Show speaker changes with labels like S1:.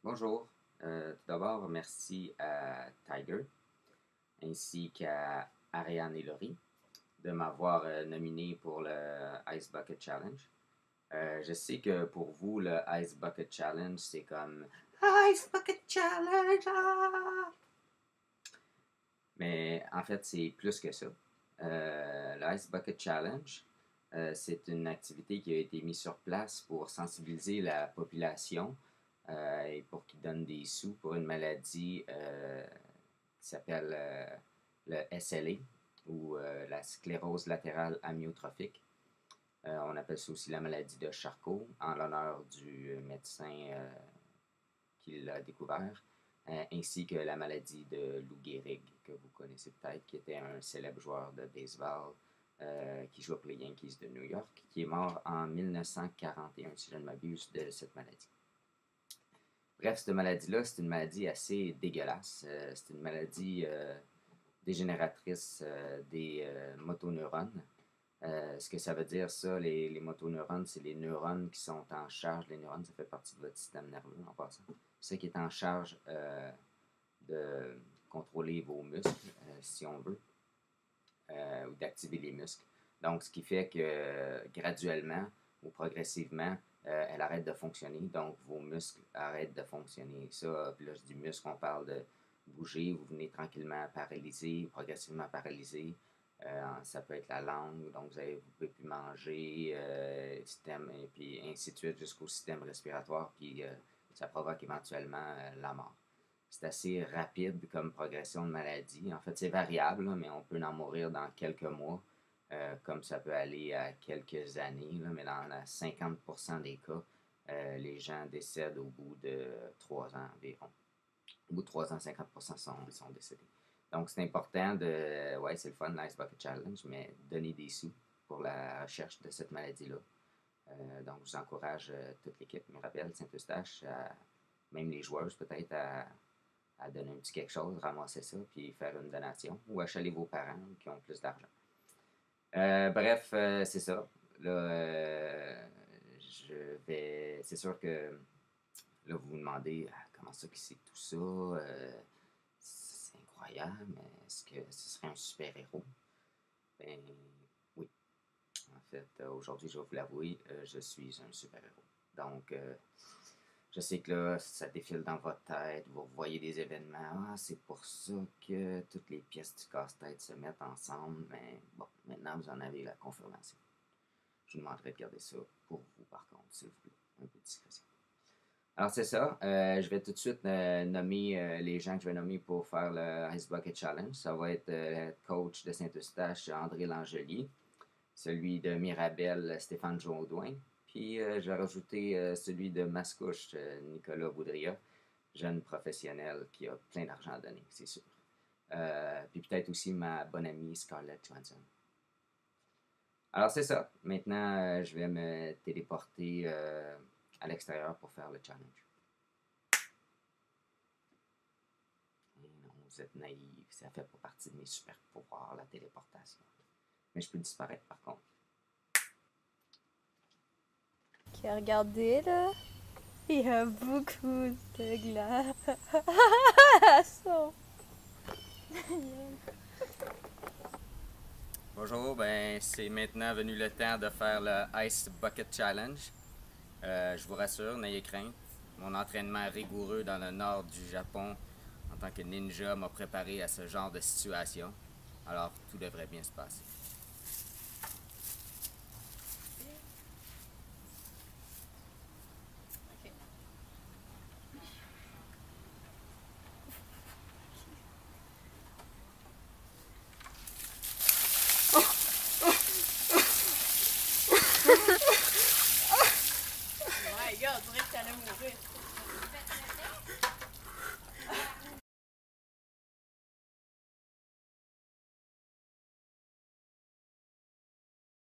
S1: Bonjour. Tout d'abord, merci à Tiger ainsi qu'à Ariane et Laurie de m'avoir nominé pour le Ice Bucket Challenge. Je sais que pour vous, le Ice Bucket Challenge, c'est comme Ice Bucket Challenge! Ah! Mais en fait, c'est plus que ça. Le Ice Bucket Challenge, c'est une activité qui a été mise sur place pour sensibiliser la population et pour qu'ils donnent des sous pour une maladie qui s'appelle le SLA ou la sclérose latérale amyotrophique. On appelle ça aussi la maladie de Charcot en l'honneur du médecin qui l'a découvert, ainsi que la maladie de Lou Gehrig, que vous connaissez peut-être, qui était un célèbre joueur de baseball qui jouait pour les Yankees de New York, qui est mort en 1941, si je ne m'abuse, de cette maladie. Bref, cette maladie-là, c'est une maladie assez dégueulasse. C'est une maladie dégénératrice des motoneurones. Ce que ça veut dire, ça, les motoneurones, c'est les neurones qui sont en charge. Les neurones, ça fait partie de votre système nerveux, en passant. C'est ce qui est en charge de contrôler vos muscles, si on veut, ou d'activer les muscles. Donc, ce qui fait que graduellement ou progressivement, elle arrête de fonctionner. Donc, vos muscles arrêtent de fonctionner. Ça, puis là, je dis muscles, on parle de bouger. Vous venez tranquillement paralysé, progressivement paralysé. Ça peut être la langue, donc vous ne pouvez plus manger, système, et puis ainsi de suite jusqu'au système respiratoire, puis ça provoque éventuellement la mort. C'est assez rapide comme progression de maladie. En fait, c'est variable, là, mais on peut en mourir dans quelques mois, comme ça peut aller à quelques années, là, mais dans 50% des cas, les gens décèdent au bout de 3 ans environ. Au bout de 3 ans, 50% sont décédés. Donc, c'est important de. Ouais, c'est le fun, l'Ice Bucket Challenge, mais donner des sous pour la recherche de cette maladie-là. Donc, je vous encourage toute l'équipe, Mirabelle, Saint-Eustache, même les joueuses peut-être, à donner un petit quelque chose, ramasser ça, puis faire une donation, ou achaler vos parents qui ont plus d'argent. Bref, c'est ça. Là, je vais. C'est sûr que là, vous vous demandez comment ça, qui c'est tout ça. C'est incroyable, mais est-ce que ce serait un super-héros? Ben oui. En fait, aujourd'hui, je vais vous l'avouer, je suis un super-héros. Donc, je sais que là, ça défile dans votre tête, vous voyez des événements. Ah, c'est pour ça que toutes les pièces du casse-tête se mettent ensemble. Mais bon, maintenant, vous en avez la confirmation. Je vous demanderai de garder ça pour vous, par contre, s'il vous plaît. Un peu de discrétion. Alors, c'est ça. Je vais tout de suite nommer les gens que je vais nommer pour faire le Ice Bucket Challenge. Ça va être le coach de Saint-Eustache, André Langelier. Celui de Mirabel, Stéphane Jaudoin. Puis, je vais rajouter celui de Mascouche, Nicolas Boudria, jeune professionnel qui a plein d'argent à donner, c'est sûr. Puis peut-être aussi ma bonne amie Scarlett Johansson. Alors, c'est ça. Maintenant, je vais me téléporter à l'extérieur pour faire le challenge. Et non, vous êtes naïfs. Ça fait pas partie de mes super pouvoirs, la téléportation. Mais je peux disparaître, par contre.
S2: Ok, regardez là. Il y a beaucoup de glace.
S1: Bonjour, ben c'est maintenant venu le temps de faire le Ice Bucket Challenge. Je vous rassure, n'ayez crainte. Mon entraînement rigoureux dans le nord du Japon en tant que ninja m'a préparé à ce genre de situation. Alors tout devrait bien se passer.
S2: My god, on dirait que t'allais mourir.